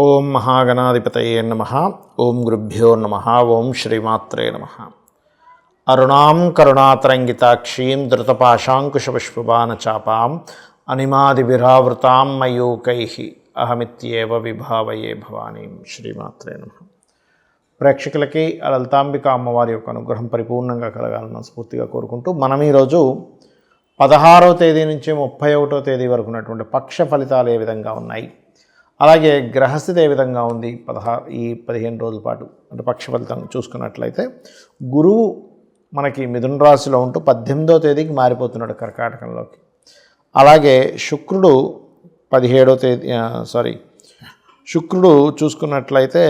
ఓం మహాగణాధిపతయే నమః. ఓం గురుభ్యో నమః. ఓం శ్రీమాత్రే నమః. అరుణాం కరుణాతరంగితాక్షీం ధృతపాశాంకుశపుష్పబాణచాపాం అనిమాదివిరావృతాం మయూకైః అహమిత్యేవ విభావయే భవానీం. శ్రీమాత్రే నమః. ప్రేక్షకులకి లలితాంబిక అమ్మవారి యొక్క అనుగ్రహం పరిపూర్ణంగా కలగాలని స్ఫూర్తిగా కోరుకుంటూ మనం ఈరోజు 16వ తేదీ నుంచి 31వ తేదీ వరకు ఉన్నటువంటి పక్ష ఫలితాలు ఏ విధంగా ఉన్నాయి, అలాగే గ్రహస్థితి ఏ విధంగా ఉంది ఈ 15 రోజుల పాటు అంటే పక్ష ఫలితం చూసుకున్నట్లయితే, గురువు మనకి మిథున రాశిలో ఉంటూ 18వ తేదీకి మారిపోతున్నాడు కర్కాటకంలోకి. అలాగే శుక్రుడు 17వ తేదీ శుక్రుడు చూసుకున్నట్లయితే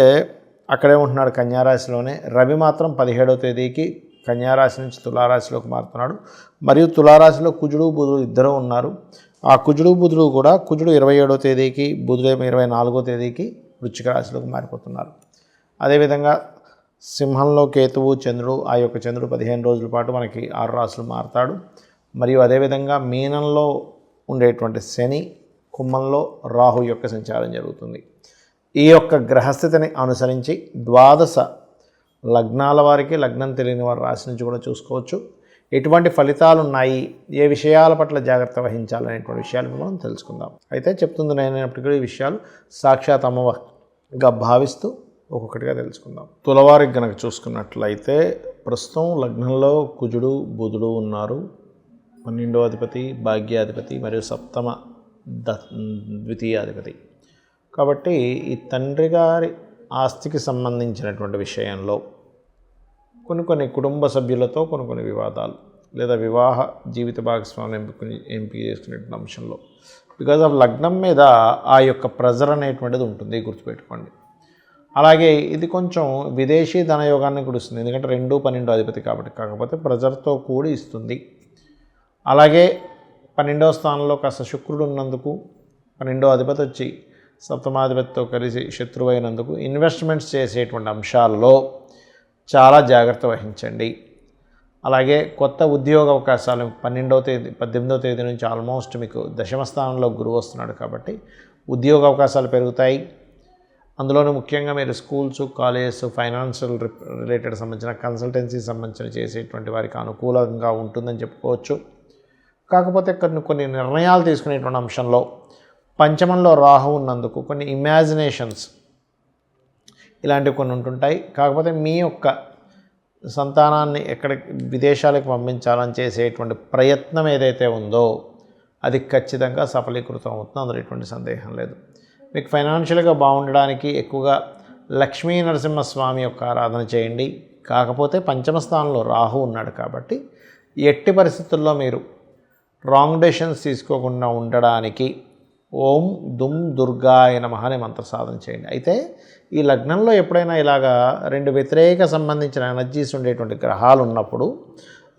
అక్కడే ఉంటున్నాడు కన్యారాశిలోనే. రవి మాత్రం 17వ తేదీకి కన్యారాశి నుంచి తులారాశిలోకి మారుతున్నాడు. మరియు తులారాశిలో కుజుడు బుధుడు ఇద్దరు ఉన్నారు. ఆ కుజుడు బుధుడు కూడా కుజుడు 27వ తేదీకి, బుధుడు 24వ తేదీకి వృశ్చిక రాశిలోకి మారిపోతున్నారు. అదేవిధంగా సింహంలో కేతువు చంద్రుడు, ఆ యొక్క చంద్రుడు 15 రోజుల పాటు మనకి 6 రాశులు మారుతాడు. మరియు అదేవిధంగా మీనంలో ఉండేటువంటి శని, కుంభంలో రాహు యొక్క సంచారం జరుగుతుంది. ఈ యొక్క గ్రహస్థితిని అనుసరించి 12 లగ్నాల వారికి, లగ్నం తెలియని వారి రాశి నుంచి కూడా చూసుకోవచ్చు ఎటువంటి ఫలితాలు ఉన్నాయి, ఏ విషయాల పట్ల జాగ్రత్త వహించాలనేటువంటి విషయాలు మనం తెలుసుకుందాం. అయితే చెప్తుంది నేనైనప్పటికీ ఈ విషయాలు సాక్షాత్ అమ్మగా భావిస్తూ ఒక్కొక్కటిగా తెలుసుకుందాం. తులవారికి గనక చూసుకున్నట్లయితే ప్రస్తుతం లగ్నంలో కుజుడు బుధుడు ఉన్నారు. 12వ అధిపతి భాగ్యాధిపతి మరియు సప్తమ ద్వితీయాధిపతి. కాబట్టి ఈ తండ్రి గారి ఆస్తికి సంబంధించినటువంటి విషయంలో కొన్ని కుటుంబ సభ్యులతో కొన్ని వివాదాలు, లేదా వివాహ జీవిత భాగస్వామ్యం ఎంపిక చేసుకునేటువంటి అంశంలో బికాజ్ ఆఫ్ లగ్నం మీద ఆ యొక్క ప్రెజర్ అనేటువంటిది ఉంటుంది, గుర్తుపెట్టుకోండి. అలాగే ఇది కొంచెం విదేశీ ధనయోగాన్ని కూడా ఇస్తుంది, ఎందుకంటే 2, 12 అధిపతి కాబట్టి. కాకపోతే ప్రెజర్తో కూడి ఇస్తుంది. అలాగే 12వ స్థానంలో కాస్త శుక్రుడు ఉన్నందుకు, 12వ అధిపతి వచ్చి సప్తమాధిపతితో కలిసి శత్రువు అయినందుకు ఇన్వెస్ట్మెంట్స్ చేసేటువంటి అంశాల్లో చాలా జాగ్రత్త వహించండి. అలాగే కొత్త ఉద్యోగ అవకాశాలు 18వ తేదీ నుంచి ఆల్మోస్ట్ మీకు దశమ స్థానంలో గురువు వస్తున్నాడు కాబట్టి ఉద్యోగ అవకాశాలు పెరుగుతాయి. అందులోనూ ముఖ్యంగా మీరు స్కూల్స్, కాలేజెస్, ఫైనాన్షియల్ రిలేటెడ్ సంబంధించిన కన్సల్టెన్సీ సంబంధించిన చేసేటువంటి వారికి అనుకూలంగా ఉంటుందని చెప్పుకోవచ్చు. కాకపోతే కొన్ని నిర్ణయాలు తీసుకునేటువంటి అంశంలో పంచమంలో రాహు ఉన్నందుకు కొన్ని ఇమాజినేషన్స్ ఇలాంటివి కొన్ని ఉంటుంటాయి. కాకపోతే మీ యొక్క సంతానాన్ని విదేశాలకు పంపించాలని చేసేటువంటి ప్రయత్నం ఏదైతే ఉందో అది ఖచ్చితంగా సఫలీకృతం అవుతుంది, అందులో ఎటువంటి సందేహం లేదు. మీకు ఫైనాన్షియల్గా బాగుండడానికి ఎక్కువగా లక్ష్మీ నరసింహస్వామి యొక్క ఆరాధన చేయండి. కాకపోతే పంచమ స్థానంలో రాహు ఉన్నాడు కాబట్టి ఎట్టి పరిస్థితుల్లో మీరు రాంగ్ డెసిషన్స్ తీసుకోకుండా ఉండడానికి ఓం దుమ్ దుర్గాయ నమః అనే మంత్ర సాధన చేయండి. అయితే ఈ లగ్నంలో ఎప్పుడైనా ఇలాగా 2 వ్యతిరేక సంబంధించిన ఎనర్జీస్ ఉండేటువంటి గ్రహాలు ఉన్నప్పుడు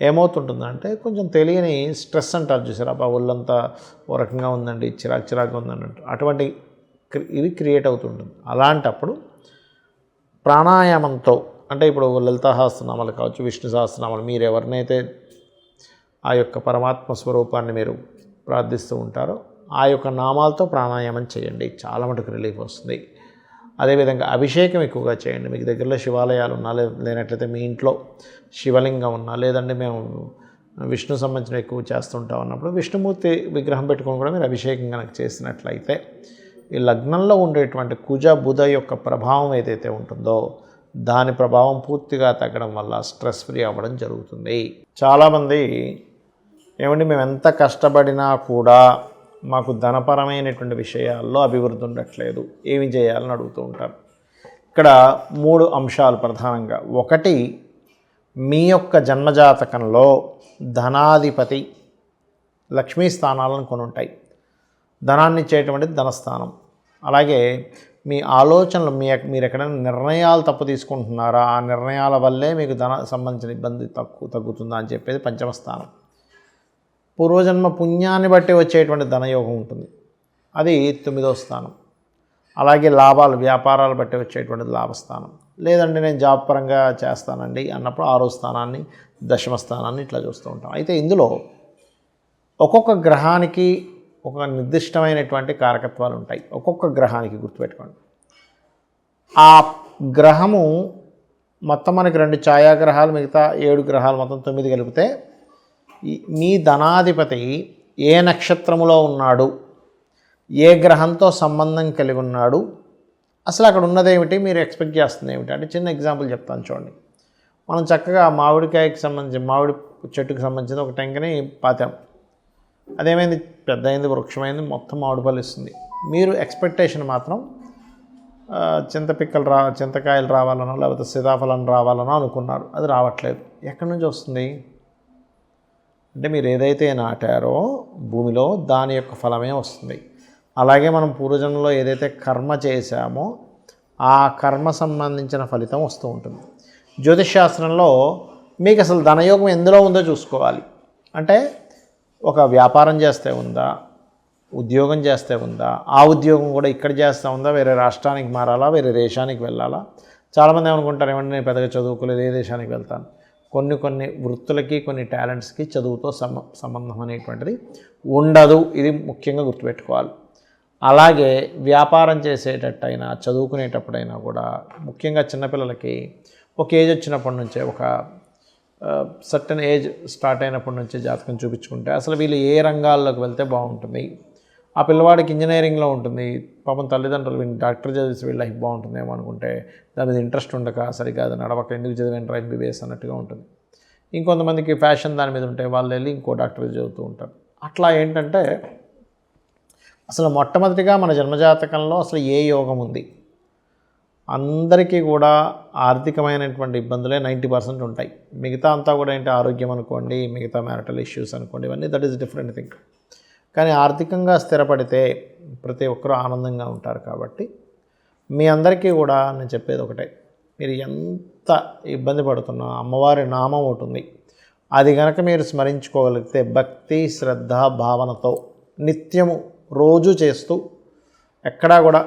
ఏమవుతుంటుందంటే కొంచెం తెలియని స్ట్రెస్ అంటారు చూసారు, అబ్బా ఒళ్ళంతా ఓ రకంగా ఉందండి, చిరాకుగా ఉందండి అంటారు, అటువంటి ఇది క్రియేట్ అవుతుంటుంది. అలాంటప్పుడు ప్రాణాయామంతో, అంటే ఇప్పుడు లలిత సహస్రనామాలు కావచ్చు, విష్ణు సహస్రనామాలు, మీరు ఎవరినైతే ఆ యొక్క పరమాత్మ స్వరూపాన్ని మీరు ప్రార్థిస్తూ ఉంటారో ఆ యొక్క నామాలతో ప్రాణాయామం చేయండి, చాలా మటుకు రిలీఫ్ వస్తుంది. అదేవిధంగా అభిషేకం ఎక్కువగా చేయండి. మీకు దగ్గరలో శివాలయాలు ఉన్నా, లేనట్లయితే మీ ఇంట్లో శివలింగం ఉన్నా, లేదంటే మేము విష్ణు సంబంధించిన ఎక్కువ చేస్తుంటాం అన్నప్పుడు విష్ణుమూర్తి విగ్రహం పెట్టుకొని కూడా మీరు అభిషేకం కనుక చేసినట్లయితే ఈ లగ్నంలో ఉండేటువంటి కుజ బుధ యొక్క ప్రభావం ఏదైతే ఉంటుందో దాని ప్రభావం పూర్తిగా తగ్గడం వల్ల స్ట్రెస్ ఫ్రీ అవ్వడం జరుగుతుంది. చాలామంది ఏమండి మేము ఎంత కష్టపడినా కూడా మాకు ధనపరమైనటువంటి విషయాల్లో అభివృద్ధి ఉండట్లేదు, ఏమి చేయాలని అడుగుతూ ఉంటారు. ఇక్కడ 3 అంశాలు ప్రధానంగా. ఒకటి, మీ యొక్క జన్మజాతకంలో ధనాధిపతి లక్ష్మీ స్థానాలను కొన్ని ఉంటాయి, ధనాన్ని ఇచ్చేటువంటిది ధనస్థానం. అలాగే మీ ఆలోచనలు, మీరు ఎక్కడైనా నిర్ణయాలు తప్పు తీసుకుంటున్నారా, ఆ నిర్ణయాల వల్లే మీకు ధన సంబంధించిన ఇబ్బంది తగ్గుతుందా అని చెప్పేది పంచమ స్థానం. పూర్వజన్మ పుణ్యాన్ని బట్టి వచ్చేటువంటి ధనయోగం ఉంటుంది, అది 9వ స్థానం. అలాగే లాభాలు, వ్యాపారాలు బట్టి వచ్చేటువంటిది లాభస్థానం. లేదంటే నేను జాబ్ పరంగా చేస్తానండి అన్నప్పుడు 6వ స్థానాన్ని, దశమ స్థానాన్ని ఇట్లా చూస్తూ ఉంటాం. అయితే ఇందులో ఒక్కొక్క గ్రహానికి ఒక నిర్దిష్టమైనటువంటి కారకత్వాలు ఉంటాయి. ఒక్కొక్క గ్రహానికి గుర్తుపెట్టుకోండి. ఆ గ్రహము మొత్తం మనకి 2 ఛాయాగ్రహాలు, మిగతా 7 గ్రహాలు మొత్తం 9 కలిపితే మీ ధనాధిపతి ఏ నక్షత్రములో ఉన్నాడు, ఏ గ్రహంతో సంబంధం కలిగి ఉన్నాడు, అసలు అక్కడ ఉన్నదేమిటి, మీరు ఎక్స్పెక్ట్ చేస్తుంది ఏమిటి అంటే చిన్న ఎగ్జాంపుల్ చెప్తాను చూడండి. మనం చక్కగా మామిడికాయకి సంబంధించి మామిడి చెట్టుకు సంబంధించిన ఒక టెంకని పాతాం. అదేమైంది, పెద్ద అయింది, వృక్షమైంది, మొత్తం మామిడి పళ్ళు ఇస్తుంది. మీరు ఎక్స్పెక్టేషన్ మాత్రం చింతకాయలు రావాలనో లేకపోతే సీతాఫలం రావాలనో అనుకున్నారు. అది రావట్లేదు. ఎక్కడి నుంచి వస్తుంది అంటే మీరు ఏదైతే నాటారో భూమిలో దాని యొక్క ఫలమే వస్తుంది. అలాగే మనం పూర్వజన్మలో ఏదైతే కర్మ చేశామో ఆ కర్మ సంబంధించిన ఫలితం వస్తూ ఉంటుంది. జ్యోతిష్ శాస్త్రంలో మీకు అసలు ధనయోగం ఎందులో ఉందో చూసుకోవాలి. అంటే ఒక వ్యాపారం చేస్తే ఉందా, ఉద్యోగం చేస్తే ఉందా, ఆ ఉద్యోగం కూడా ఇక్కడ చేస్తూ ఉందా, వేరే రాష్ట్రానికి మారాలా, వేరే దేశానికి వెళ్ళాలా. చాలామంది ఏమనుకుంటారు, ఏమంటే నేను పెద్దగా చదువుకోలేదు, ఏ దేశానికి వెళ్తాను. కొన్ని వృత్తులకి, కొన్ని టాలెంట్స్కి చదువుతో సంబంధం అనేటువంటిది ఉండదు. ఇది ముఖ్యంగా గుర్తుపెట్టుకోవాలి. అలాగే వ్యాపారం చేసేటట్టయినా చదువుకునేటప్పుడైనా కూడా ముఖ్యంగా చిన్నపిల్లలకి ఒక ఏజ్ వచ్చినప్పటి నుంచే, ఒక సర్టన్ ఏజ్ స్టార్ట్ అయినప్పటి నుంచే జాతకం చూపించుకుంటే అసలు వీళ్ళు ఏ రంగాల్లోకి వెళ్తే బాగుంటుంది. ఆ పిల్లవాడికి ఇంజనీరింగ్లో ఉంటుంది, పాపం తల్లిదండ్రులు వీళ్ళు డాక్టర్ చదివిసి వీళ్ళ లైఫ్ బాగుంటుందేమో అనుకుంటే దాని మీద ఇంట్రెస్ట్ ఉండక సరిగ్గా అది నడవక ఎందుకు చదివేంటారు ఎంబీబీఎస్ అన్నట్టుగా ఉంటుంది. ఇంకొంతమందికి ఫ్యాషన్ దాని మీద ఉంటే వాళ్ళు వెళ్ళి ఇంకో డాక్టర్ చదువుతూ ఉంటారు. అట్లా ఏంటంటే అసలు మొట్టమొదటిగా మన జన్మజాతకంలో అసలు ఏ యోగం ఉంది, అందరికీ కూడా ఆర్థికమైనటువంటి ఇబ్బందులే 90% ఉంటాయి. మిగతా అంతా కూడా ఏంటి, ఆరోగ్యం అనుకోండి, మిగతా మ్యారిటల్ ఇష్యూస్ అనుకోండి, ఇవన్నీ దట్ ఈస్ డిఫరెంట్ థింగ్. కానీ ఆర్థికంగా స్థిరపడితే ప్రతి ఒక్కరూ ఆనందంగా ఉంటారు. కాబట్టి మీ అందరికీ కూడా నేను చెప్పేది ఒకటే, మీరు ఎంత ఇబ్బంది పడుతున్నా అమ్మవారి నామం ఒకటి ఉంది, అది కనుక మీరు స్మరించుకోగలిగితే భక్తి శ్రద్ధ భావనతో నిత్యము రోజు చేస్తూ ఎక్కడా కూడా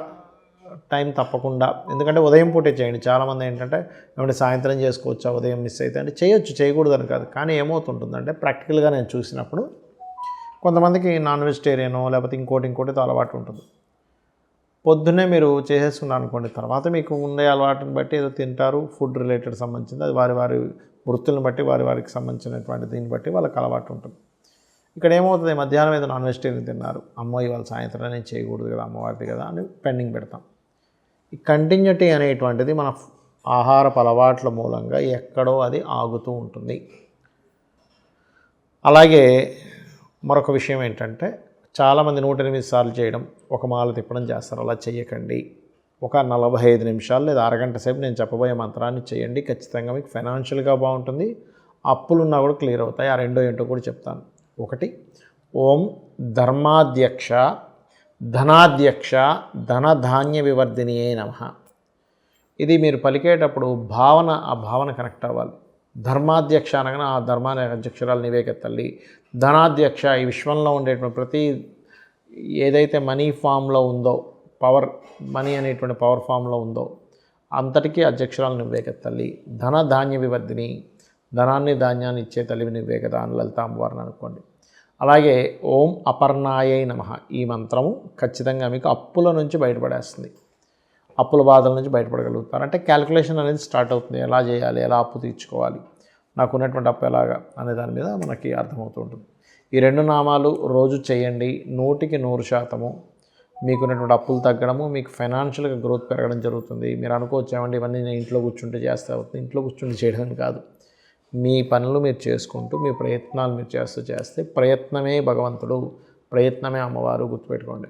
టైం తప్పకుండా, ఎందుకంటే ఉదయం పూటే చేయండి. చాలామంది ఏంటంటే ఏమంటే సాయంత్రం చేసుకోవచ్చా, ఉదయం మిస్ అయితే అంటే చేయొచ్చు, చేయకూడదని కాదు. కానీ ఏమవుతుంటుందంటే ప్రాక్టికల్గా నేను చూసినప్పుడు కొంతమందికి నాన్ వెజిటేరియనో లేకపోతే ఇంకోటితో అలవాటు ఉంటుంది. పొద్దున్నే మీరు చేసేసుకున్నారు అనుకోండి, తర్వాత మీకు ఉండే అలవాటుని బట్టి ఏదో తింటారు, ఫుడ్ రిలేటెడ్ సంబంధించింది, అది వారి వృత్తులను బట్టి వారికి సంబంధించినటువంటి దీన్ని బట్టి వాళ్ళకి అలవాటు ఉంటుంది. ఇక్కడ ఏమవుతుంది, మధ్యాహ్నం ఏదో నాన్ వెజిటేరియన్ తిన్నారు, అమ్మో ఇవాళ సాయంత్రం నేను చేయకూడదు కదా, అమ్మవారిది కదా అని పెండింగ్ పెడతాం. ఈ కంటిన్యూటీ అనేటువంటిది మన ఆహారపు అలవాట్ల మూలంగా ఎక్కడో అది ఆగుతూ ఉంటుంది. అలాగే మరొక విషయం ఏంటంటే చాలామంది 108 సార్లు చేయడం, ఒక మాల తిప్పడం చేస్తారు. అలా చేయకండి. ఒక 45 నిమిషాలు లేదా అరగంట సేపు నేను చెప్పబోయే మంత్రాన్ని చేయండి. ఖచ్చితంగా మీకు ఫైనాన్షియల్గా బాగుంటుంది, అప్పులున్నా కూడా క్లియర్ అవుతాయి. ఆ రెండో ఏంటో కూడా చెప్తాను. ఒకటి, ఓం ధర్మాధ్యక్ష ధనాధ్యక్ష ధనధాన్య వివర్ధినియే నమః. ఇది మీరు పలికేటప్పుడు ఆ భావన కనెక్ట్ అవ్వాలి. ధర్మాధ్యక్ష అనగానే ఆ ధర్మాన్ని అధ్యక్షరాలు నీవేకే తల్లి. ధనాధ్యక్ష, ఈ విశ్వంలో ఉండేటువంటి ప్రతి ఏదైతే మనీ ఫామ్లో ఉందో, మనీ అనేటువంటి పవర్ ఫామ్లో ఉందో అంతటికీ అధ్యక్షరాలు నువ్వేకే తల్లి. ధనధాన్య వివర్ధిని, ధనాన్ని ధాన్యాన్ని ఇచ్చే తల్లివి నువ్వే కదా అని లలితాంబవారిని అనుకోండి. అలాగే ఓం అపర్ణాయై నమః. ఈ మంత్రము ఖచ్చితంగా మీకు అప్పుల నుంచి బయటపడేస్తుంది, అప్పుల బాధల నుంచి బయటపడగలుగుతారు. అంటే క్యాలిక్యులేషన్ అనేది స్టార్ట్ అవుతుంది, ఎలా చేయాలి, ఎలా అప్పు తీర్చుకోవాలి, నాకు ఉన్నటువంటి అప్పు ఎలాగా అనే దాని మీద మనకి అర్థమవుతూ ఉంటుంది. ఈ 2 నామాలు రోజు చేయండి. 100% మీకున్నటువంటి అప్పులు తగ్గడము, మీకు ఫైనాన్షియల్గా గ్రోత్ పెరగడం జరుగుతుంది. మీరు అనుకోవచ్చు ఏమండి ఇవన్నీ నేను ఇంట్లో కూర్చుంటే చేస్తే అవుతుంది. ఇంట్లో కూర్చుంటే చేయడం కాదు, మీ పనులు మీరు చేసుకుంటూ మీ ప్రయత్నాలు మీరు చేస్తే ప్రయత్నమే భగవంతుడు, ప్రయత్నమే అమ్మవారు. గుర్తుపెట్టుకోండి,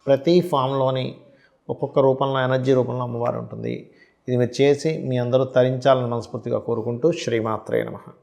ప్రతి ఫామ్లోని ఒక్కొక్క రూపంలో, ఎనర్జీ రూపంలో అమ్మవారు ఉంటుంది. ఇది మీరు చేసి మీ అందరూ తరించాలని మనస్ఫూర్తిగా కోరుకుంటూ శ్రీమాత్రే నమః.